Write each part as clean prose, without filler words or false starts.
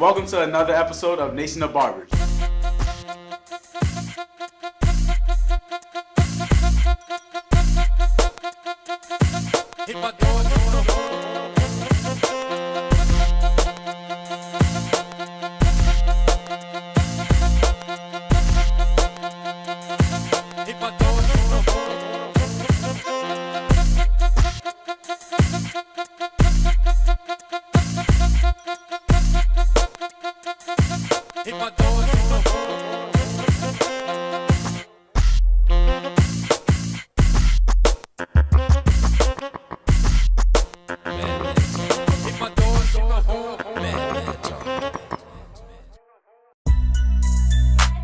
Welcome to another episode of Nation of Barbers.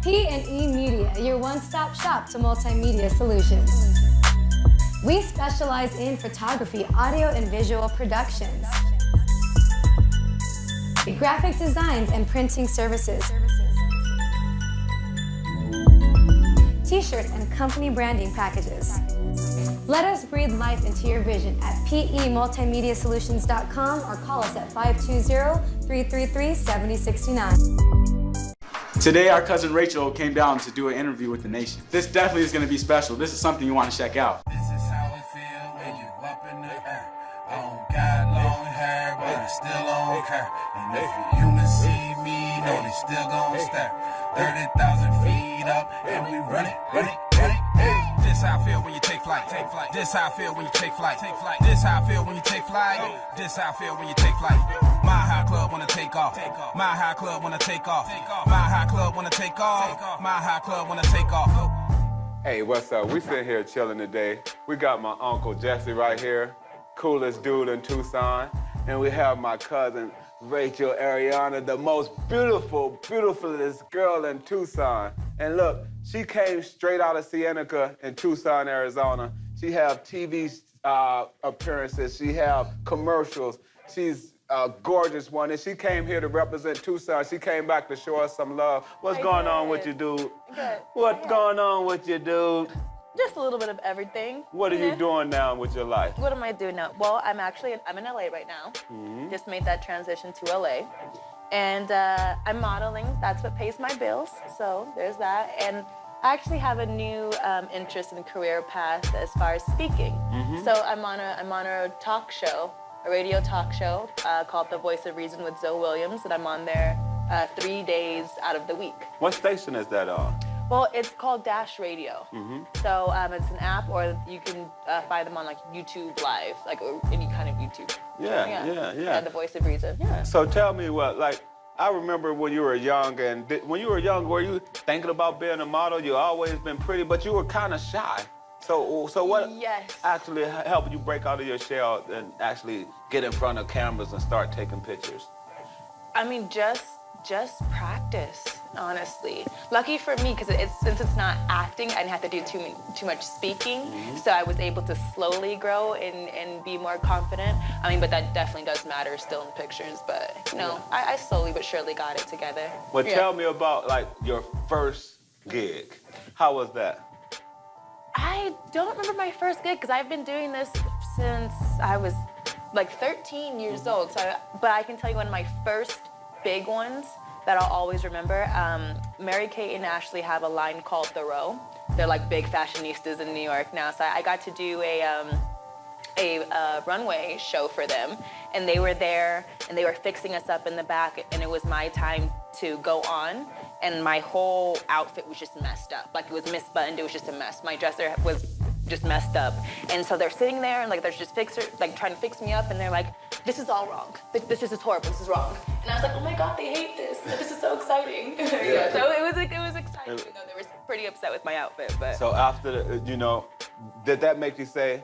P&E Media, your one-stop shop to multimedia solutions. We specialize in photography, audio, and visual productions, graphic designs and printing services, t-shirt and company branding packages. Let us breathe life into your vision at PEMultimediasolutions.com or call us at 520-333-7069. Today, our cousin Rachel came down to do an interview with the nation. This definitely is going to be special. This is something you want to check out. This is how it feel when you up in the air. I don't got long hair, but I still don't care. And if you humans see me, know they still gon' stare. 30,000 feet up, and we run it. This how I feel when you take flight. This how I feel when you take flight. This how I feel when you take flight. This how I feel when you take flight. My high club wanna take off. My high club wanna take off. My high club wanna take off. My high club wanna take off. Hey, what's up? We sitting here chilling today. We got my uncle Jesse right here, coolest dude in Tucson. And we have my cousin Raychael Ariannalets, the most beautifulest girl in Tucson. And look, she came straight out of Cienega in Tucson, Arizona. She have TV appearances, she have commercials. She's a gorgeous one, and she came here to represent Tucson. She came back to show us some love. What's going on with you, dude? Good. What's going on with you, dude? Just a little bit of everything. What are you doing now with your life? What am I doing now? Well, I'm in LA right now. Just made that transition to LA. And I'm modeling. That's what pays my bills. So there's that. And I actually have a new interest and career path as far as speaking. So I'm on a talk show, a radio talk show called The Voice of Reason with Zoe Williams, and I'm on there 3 days out of the week. What station is that on? Well, it's called Dash Radio. So it's an app, or you can find them on like YouTube Live, like or any kind of YouTube. Yeah. The Voice of Reason. Yeah. So tell me I remember when you were young, and when you were young, were you thinking about being a model? You always been pretty, but you were kind of shy. So what actually helped you break out of your shell and actually get in front of cameras and start taking pictures? I mean, just practice, honestly. Lucky for me, because since it's not acting, I didn't have to do too much speaking, so I was able to slowly grow and be more confident. I mean, but that definitely does matter still in pictures, but I slowly but surely got it together. Well, tell me about like your first gig. How was that? I don't remember my first gig, because I've been doing this since I was like 13 years old, but I can tell you one of my first big ones that I'll always remember. Mary-Kate and Ashley have a line called The Row. They're like big fashionistas in New York now. So I got to do a runway show for them, and they were there and they were fixing us up in the back, and it was my time to go on, and my whole outfit was just messed up. Like, it was misbuttoned, it was just a mess. My dresser was just messed up. And so they're sitting there and like they're just trying to fix me up, and they're like, this is all wrong. This is horrible, this is wrong. And I was like, oh my God, they hate this. This is so exciting. So it was exciting, even though they were pretty upset with my outfit. But so after did that make you say,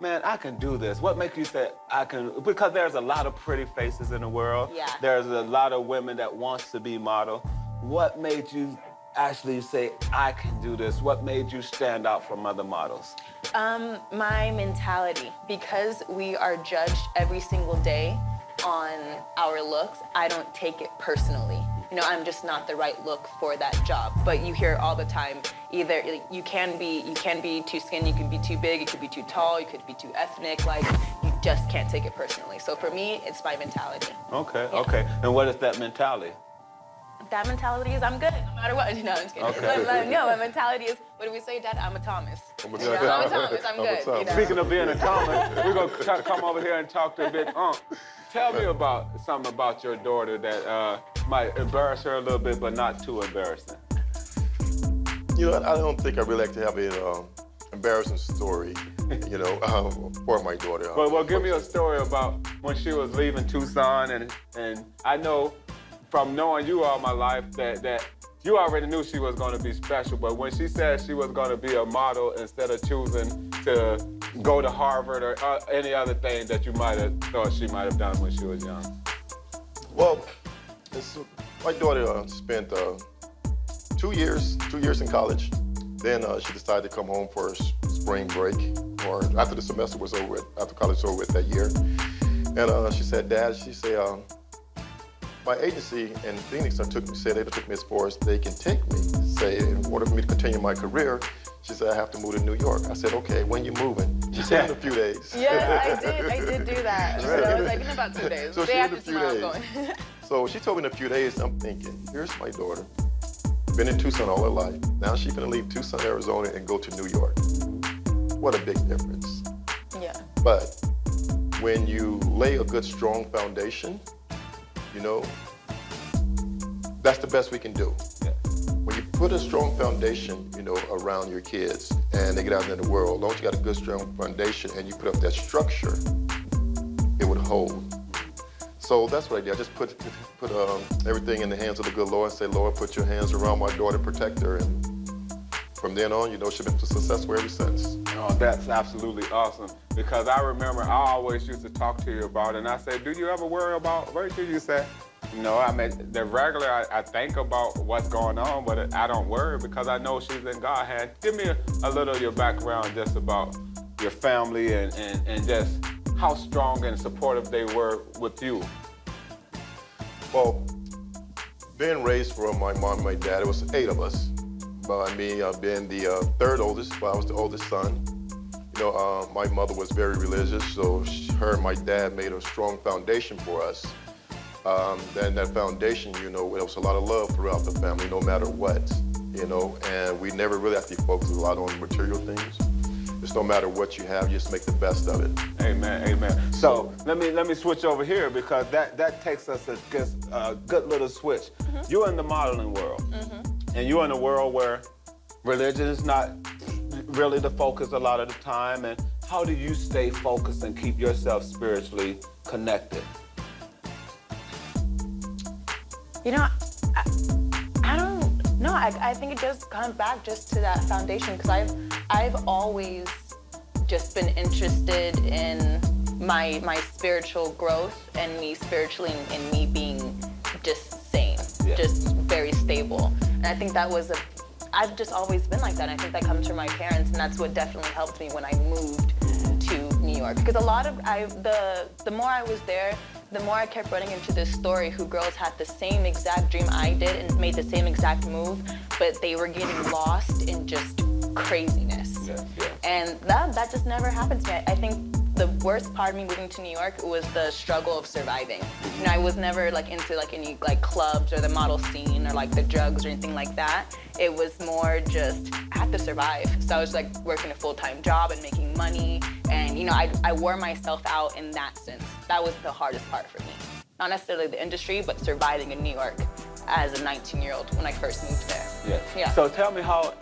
man, I can do this? What makes you say I can? Because there's a lot of pretty faces in the world. Yeah. There's a lot of women that wants to be model. What made you actually say, I can do this? What made you stand out from other models? My mentality. Because we are judged every single day on our looks, I don't take it personally. I'm just not the right look for that job. But you hear all the time, either you can be too skinny, you can be too big, you could be too tall, you could be too ethnic. Like, just can't take it personally. So for me, it's my mentality. Okay, Yeah. okay. And what is that mentality? That mentality is I'm good, no matter what. No, I'm just kidding. Okay. No, my mentality is, what do we say, Dad? I'm a Thomas. I'm a You know, I'm a Thomas, I'm good. You know? Speaking of being a Thomas, we're gonna come over here and talk to Big Unc. Tell me about something about your daughter that might embarrass her a little bit, but not too embarrassing. You know, I don't think I really like to have an embarrassing story, you know, for my daughter. Well, give me a story about when she was leaving Tucson, and I know from knowing you all my life that you already knew she was going to be special, but when she said she was going to be a model instead of choosing to go to Harvard or any other thing that you might have thought she might have done when she was young. Well, my daughter spent 2 years in college. Then she decided to come home for spring break, or after the semester was over with, after college was over with that year. And she said, Dad, she said, my agency in Phoenix said they took me as far as they can take me. Say, in order for me to continue my career, she said, I have to move to New York. I said, okay, when you moving? She said, in a few days. Yeah, I did do that. So I was like, in about 2 days. So Day she in after a few tomorrow, days. going. So she told me in a few days, I'm thinking, here's my daughter. Been in Tucson all her life. Now she's gonna leave Tucson, Arizona and go to New York. What a big difference. Yeah. But when you lay a good, strong foundation, you know, that's the best we can do. Yeah. When you put a strong foundation, you know, around your kids and they get out into the world, as long as you got a good, strong foundation and you put up that structure, it would hold. So that's what I did. I just put everything in the hands of the good Lord and say, Lord, put your hands around my daughter, protect her. And from then on, you know, she's been successful ever since. Oh, that's absolutely awesome. Because I remember I always used to talk to you about it, and I said, do you ever worry about Rachel? You said, no, I mean, the regular, I think about what's going on, but I don't worry because I know she's in God's hand. Give me a little of your background just about your family and just how strong and supportive they were with you. Well, being raised from my mom and my dad, it was 8 of us. By me being the third oldest, but I was the oldest son. You know, my mother was very religious, so her and my dad made a strong foundation for us. Then that foundation, you know, there was a lot of love throughout the family, no matter what, you know, and we never really actually focused a lot on material things. Just no matter what you have, you just make the best of it. Amen, amen. So let me switch over here because that takes us a good little switch. Mm-hmm. You're in the modeling world, mm-hmm. and you're in a world where religion is not really the focus a lot of the time. And how do you stay focused and keep yourself spiritually connected? You know, I don't know. I think it does come back just to that foundation because I've always just been interested in my spiritual growth and me spiritually and me being just sane, just very stable. And I think that was I've just always been like that. And I think that comes from my parents, and that's what definitely helped me when I moved to New York. Because a lot of the more I was there, the more I kept running into this story who girls had the same exact dream I did and made the same exact move, but they were getting lost in just craziness. Yeah, yeah. And that just never happened to me. I think the worst part of me moving to New York was the struggle of surviving. You know, I was never like into like any like clubs or the model scene or like the drugs or anything like that. It was more just I had to survive. So I was like working a full-time job and making money, and you know, I wore myself out in that sense. That was the hardest part for me. Not necessarily the industry, but surviving in New York as a 19-year-old when I first moved there. Yeah. Yeah. So tell me how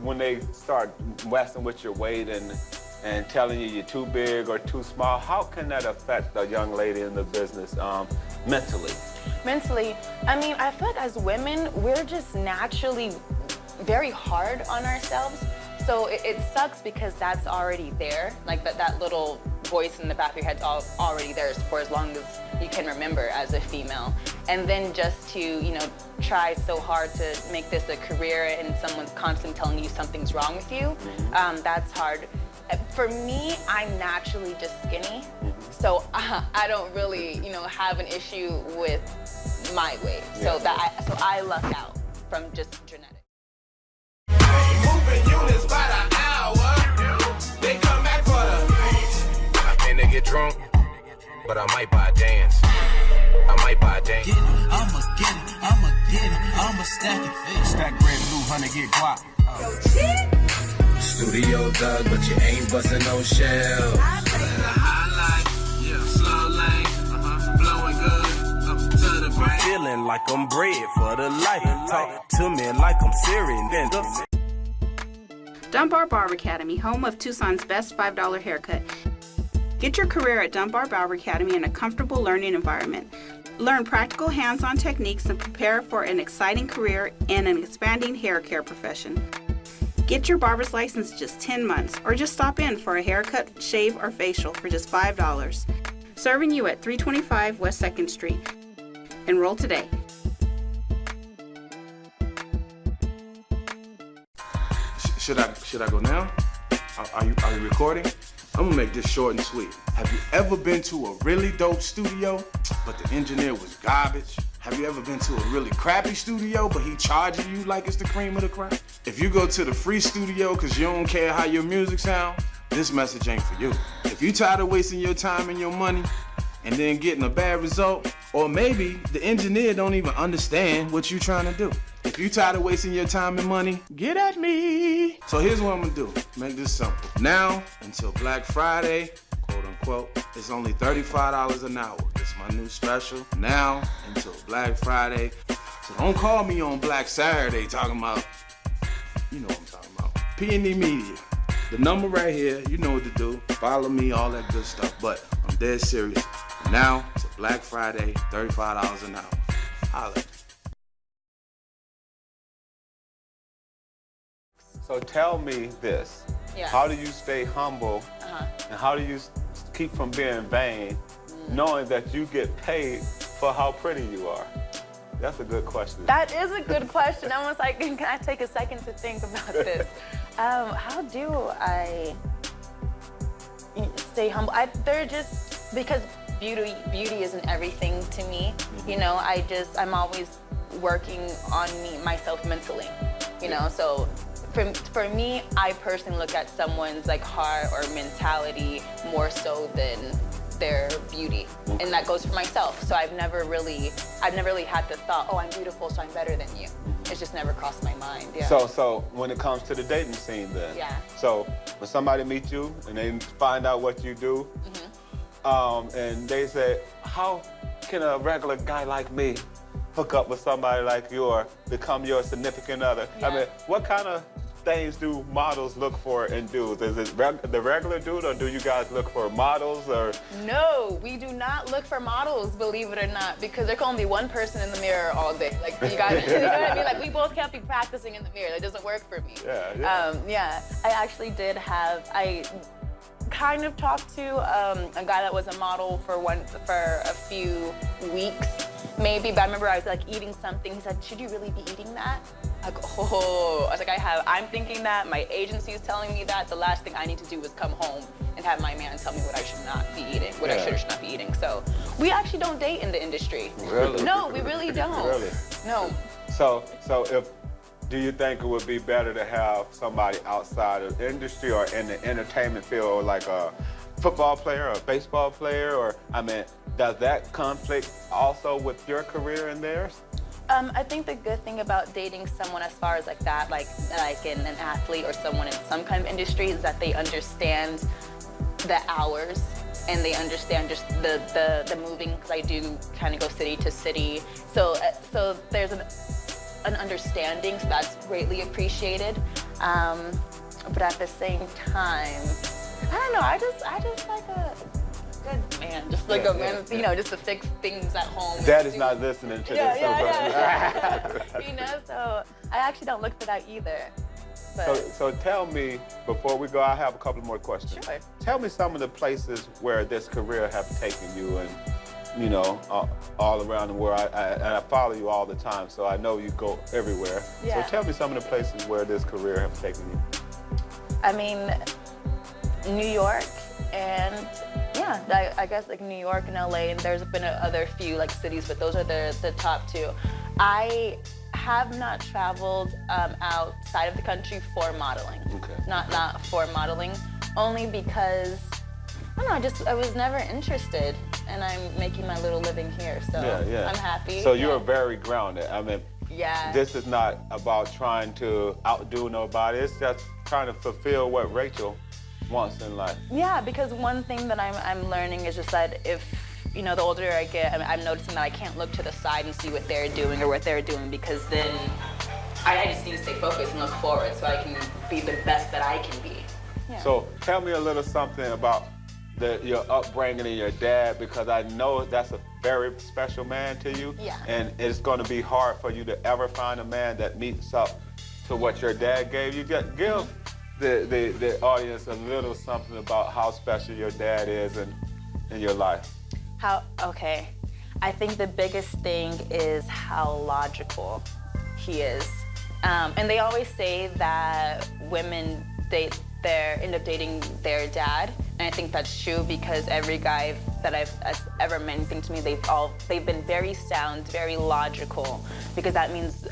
when they start messing with your weight and telling you you're too big or too small, how can that affect a young lady in the business mentally? Mentally, I mean, I feel like as women, we're just naturally very hard on ourselves. So it sucks because that's already there. Like that little voice in the back of your head's already there for as long as you can remember as a female. And then just to, you know, try so hard to make this a career and someone's constantly telling you something's wrong with you, that's hard. For me, I'm naturally just skinny, so I don't really, you know, have an issue with my weight. So I luck out from just genetics. Moving units by the hour. They come back for the get drunk, but I might buy a dance. I might buy a dance. I'ma get it, I'ma get it, I'ma stack it. Stack bread, blue, honey, get guap. Studio Doug, but you ain't busting no shell. Feeling like I'm bred for the life. Talk to me like I'm serious. Dunbar Barber Academy, home of Tucson's best $5 haircut. Get your career at Dunbar Barber Academy in a comfortable learning environment. Learn practical hands-on techniques and prepare for an exciting career in an expanding hair care profession. Get your barber's license in just 10 months, or just stop in for a haircut, shave, or facial for just $5. Serving you at 325 West 2nd Street. Enroll today. Should I go now? Are you recording? I'm gonna make this short and sweet. Have you ever been to a really dope studio, but the engineer was garbage? Have you ever been to a really crappy studio, but he charging you like it's the cream of the crop? If you go to the free studio because you don't care how your music sound, this message ain't for you. If you tired of wasting your time and your money and then getting a bad result, or maybe the engineer don't even understand what you're trying to do. If you tired of wasting your time and money, get at me. So here's what I'm gonna do, make this simple. Now until Black Friday, quote unquote, it's only $35 an hour. It's my new special. Now until Black Friday. So don't call me on Black Saturday talking about, you know what I'm talking about. P&D Media. The number right here, you know what to do. Follow me, all that good stuff. But I'm dead serious. Now to Black Friday, $35 an hour. Holla. So tell me this. Yeah. How do you stay humble and how do you keep from being vain knowing that you get paid for how pretty you are? That's a good question. That is a good question. I was like, can I take a second to think about this? How do I stay humble? They're just, because beauty isn't everything to me. You know, I'm always working on myself mentally, you know, so for me, I personally look at someone's like heart or mentality more so than their beauty, and that goes for myself. So I've never really had the thought, oh, I'm beautiful, so I'm better than you. It's just never crossed my mind. Yeah. So when it comes to the dating scene, then. Yeah. So when somebody meets you and they find out what you do, and they say, how can a regular guy like me hook up with somebody like you or become your significant other? Yeah. I mean, what kind of things do models look for in dudes? Is it the regular dude, or do you guys look for models? Or No, we do not look for models, believe it or not, because there can only be one person in the mirror all day. Like, you know what I mean? Like, we both can't be practicing in the mirror. That doesn't work for me. Yeah. I actually I kind of talked to a guy that was a model for a few weeks, maybe, but I remember I was like eating something. He said, should you really be eating that? I go, oh. I was like, I'm thinking that, my agency is telling me that. The last thing I need to do is come home and have my man tell me what I should not be eating, what I should or should not be eating. So we actually don't date in the industry. Really? No, we really don't. Really? No. So do you think it would be better to have somebody outside of the industry or in the entertainment field, or like a football player or a baseball player, or, I mean, does that conflict also with your career and theirs? I think the good thing about dating someone as far as like that, like an athlete or someone in some kind of industry, is that they understand the hours and they understand just the moving, because I do kind of go city to city. So there's an understanding, so that's greatly appreciated. But at the same time, I don't know, I just like a good man, just like a man, you know, just to fix things at home. Daddy's not listening to this. Yeah. You know, so I actually don't look for that either. But So tell me, before we go, I have a couple more questions. Sure. Tell me some of the places where this career have taken you, and, you know, all around the world. I follow you all the time, so I know you go everywhere. Yeah. So tell me some of the places where this career have taken you. I mean, New York, and yeah, I guess like New York and LA, and there's been other few like cities, but those are the top two. I have not traveled outside of the country for modeling. Okay. Not for modeling, only because I don't know, I was never interested, and I'm making my little living here, so I'm happy. So you're very grounded. I mean, this is not about trying to outdo nobody. It's just trying to fulfill what Raychel wants in life. Yeah, because one thing that I'm learning is just that if, you know, the older I get, I'm noticing that I can't look to the side and see what they're doing or what they're doing, because then I just need to stay focused and look forward so I can be the best that I can be. Yeah. So tell me a little something about your upbringing and your dad, because I know that's a very special man to you. Yeah. And it's going to be hard for you to ever find a man that meets up to what your dad gave you. Just give the audience a little something about how special your dad is in your life. Okay. I think the biggest thing is how logical he is. And they always say that women end up dating their dad. And I think that's true, because every guy that I've ever met anything to me, they've been very sound, very logical, because that means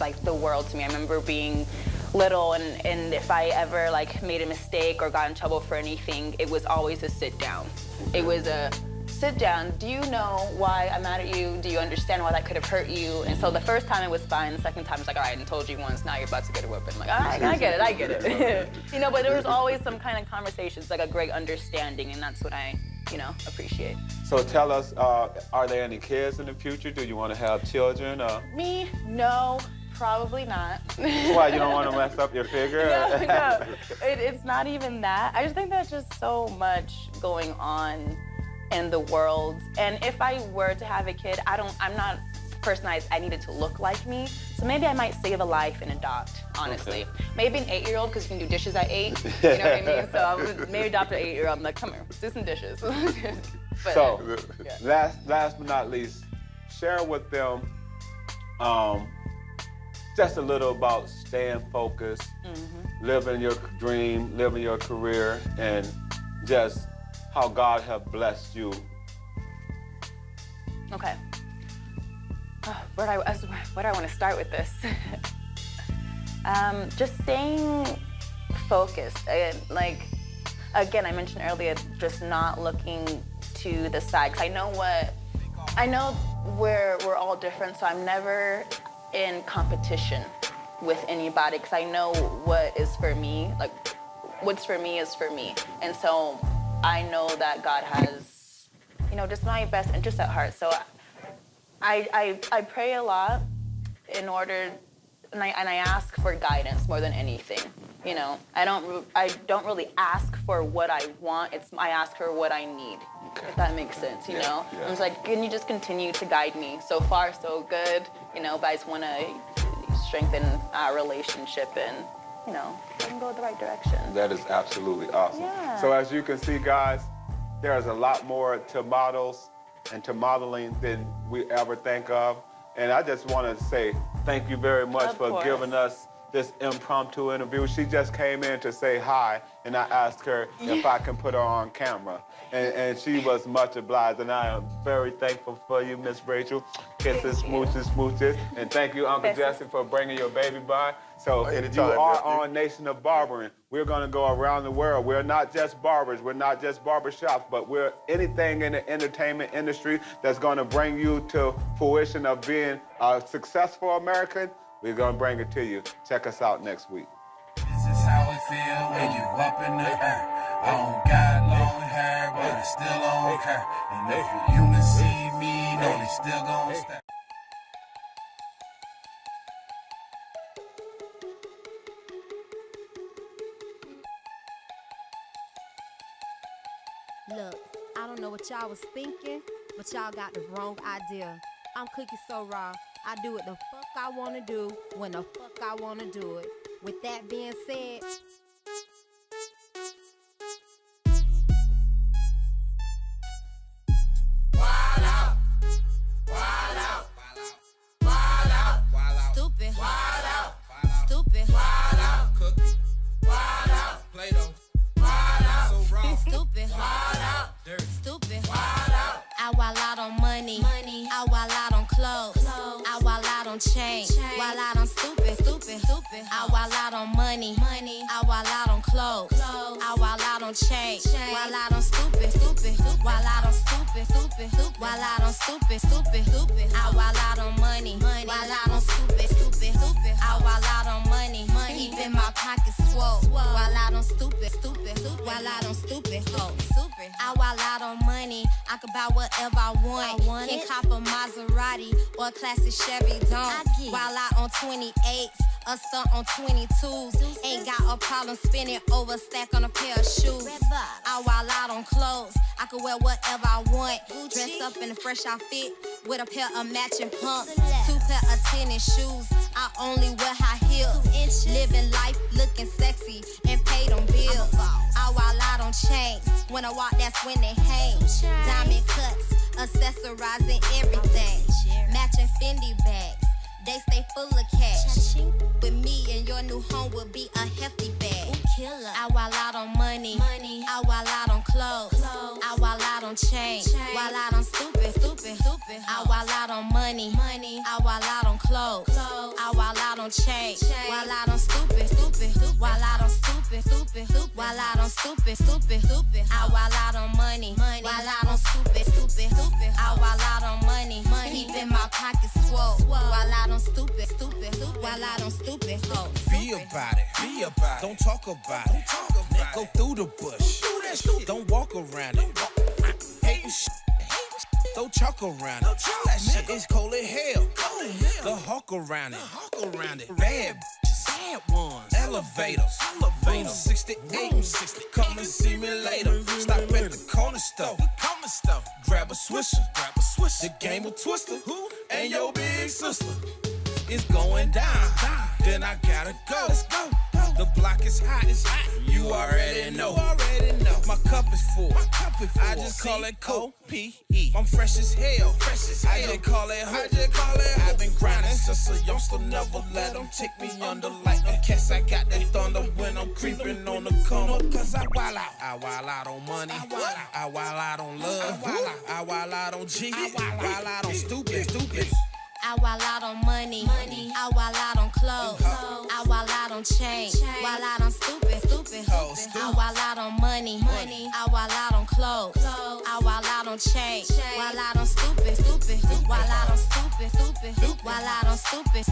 like the world to me. I remember being little, and if I ever like made a mistake or got in trouble for anything, it was always a sit down. It was a sit down. Do you know why I'm mad at you? Do you understand why that could have hurt you? And so the first time it was fine. The second time it's like, all right, I told you once, now you're about to get a whooping. I'm like, all right, I get it. You know, but there was always some kind of conversations, like a great understanding, and that's what I, you know, appreciate. So tell us, are there any kids in the future? Do you want to have children? Me? No. Probably not. Why, you don't want to mess up your figure? No. It's not even that. I just think there's just so much going on in the world. And if I were to have a kid, I'm not a person I needed to look like me. So maybe I might save a life and adopt, honestly. Okay. Maybe an 8-year-old, because you can do dishes at 8. You know what I mean? So I would maybe adopt an 8-year-old. I'm like, come here, do some dishes. But, so, last but not least, share with them just a little about staying focused, living your dream, living your career, and just how God has blessed you. Okay. Where do I want to start with this? Just staying focused. Like, again, I mentioned earlier, just not looking to the side. 'Cause I know we're all different, so I'm never in competition with anybody, because I know what is for me. Like, what's for me is for me. And so I know that God has, you know, just my best interest at heart. So I pray a lot in order, and I ask for guidance more than anything. You know, I don't really ask for what I want. I ask for what I need. Okay. If that makes sense, you know? Yeah. I was like, can you just continue to guide me? So far, so good, you know, but I just want to strengthen our relationship and, you know, go the right direction. That is absolutely awesome. Yeah. So as you can see, guys, there's a lot more to models and to modeling than we ever think of. And I just want to say thank you very much for giving us this impromptu interview. She just came in to say hi, and I asked her if I can put her on camera. And she was much obliged, and I am very thankful for you, Miss Raychel. Kisses, smooches, smooches. And thank you, Uncle Jesse, for bringing your baby by. So anytime, you are on Nation of Barbering. We're gonna go around the world. We're not just barbers, we're not just barbershops, but we're anything in the entertainment industry that's gonna bring you to fruition of being a successful American. We're gonna bring it to you. Check us out next week. This is how it feel when you up in the air. I don't got long hair, but I still don't care. And if you human see me, know they still gon' stare. Look, I don't know what y'all was thinking, but y'all got the wrong idea. I'm Cookie So Raw. I do what the fuck I wanna do, when the fuck I wanna do it. With that being said, Wild out, wild out, wild out, stupid, wild out, stupid, wild out, Cookie, wild out, Play-Doh, wild out, So Raw, stupid, wild out, Dirt, stupid. wild out. I wild out on money. I wild out on clothes. I wild out on change. Wild out on stupid. I wild out on money. I wild out on clothes. I wild out don't change, while I don't stupid, while I don't stupid, while I don't stupid, while I don't money, while I don't stupid, while I don't money, keeping my pockets swole, while I don't stupid, while I don't stupid, while I don't money, I can buy whatever I want, can cop a Maserati or a classic Chevy Dome, while I on 28s. A stunt on 22s. Ain't got a problem spending over a stack on a pair of shoes. I while out on clothes, I can wear whatever I want. Dress up in a fresh outfit with a pair of matching pumps. 2 pair of tennis shoes. I only wear high heels. Living life looking sexy and pay them bills. I while I don't change. When I walk, that's when they hang. Diamond cuts, accessorizing everything. Matching Fendi bags. They stay full of cash. With me and your new home will be a hefty bag. I while out on money. I while out on clothes. I while out on change. While out on stupid. I while out on money. I while out on clothes. I while out on change. While out on stupid. While out on stupid. While out on stupid. I while out on money. While out on stupid. I while out on money. Keeping my pockets swole. While out on stupid. While out on stupid. Be about it. Don't talk about it. Go through the bush. Don't walk around it. Hating shit. Don't talk around it. That shit is cold as hell. The hawk around it. Bad ones. Elevators. 68. Come and see me later. Stop at the corner store. Grab a swisher. The game of Twister. And your big sister. It's going down. Then I gotta go. Let's go. The block is hot. You already know. My cup is full. I just call it O-P-E. I'm fresh as hell. I just call it hope. I've been grinding since a youngster. Never let them take me under like them cats. I got that thunder when I'm creeping on the corner. Cause I wild out. I wild out on money. I wild out on love. I wild out on G. I wild out on stupid. I while out on money. I while out on clothes. I while out on change. While out on stupid. I while out on money. I while out on clothes. I while out on change. While out on stupid. While out on stupid. While out on stupid.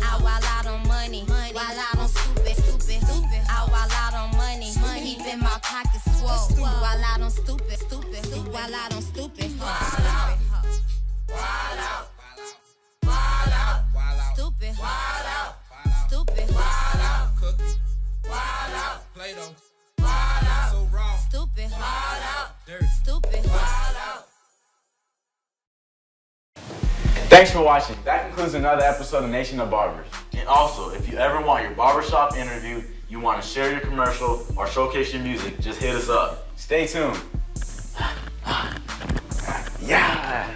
I while out on money. While out on stupid. I while out on money. Keeping my pockets swole. While out on stupid. While out on stupid. Wild out. Stupid. Wild out. Stupid. Wild out. Cookie. Wild out. Play-Doh. Wild out. So raw. Stupid. Wild out. Dirty. Stupid. Wild out. Thanks for watching. That concludes another episode of Nation of Barbers. And also, if you ever want your barbershop interview, you want to share your commercial or showcase your music, just hit us up. Stay tuned. Yeah.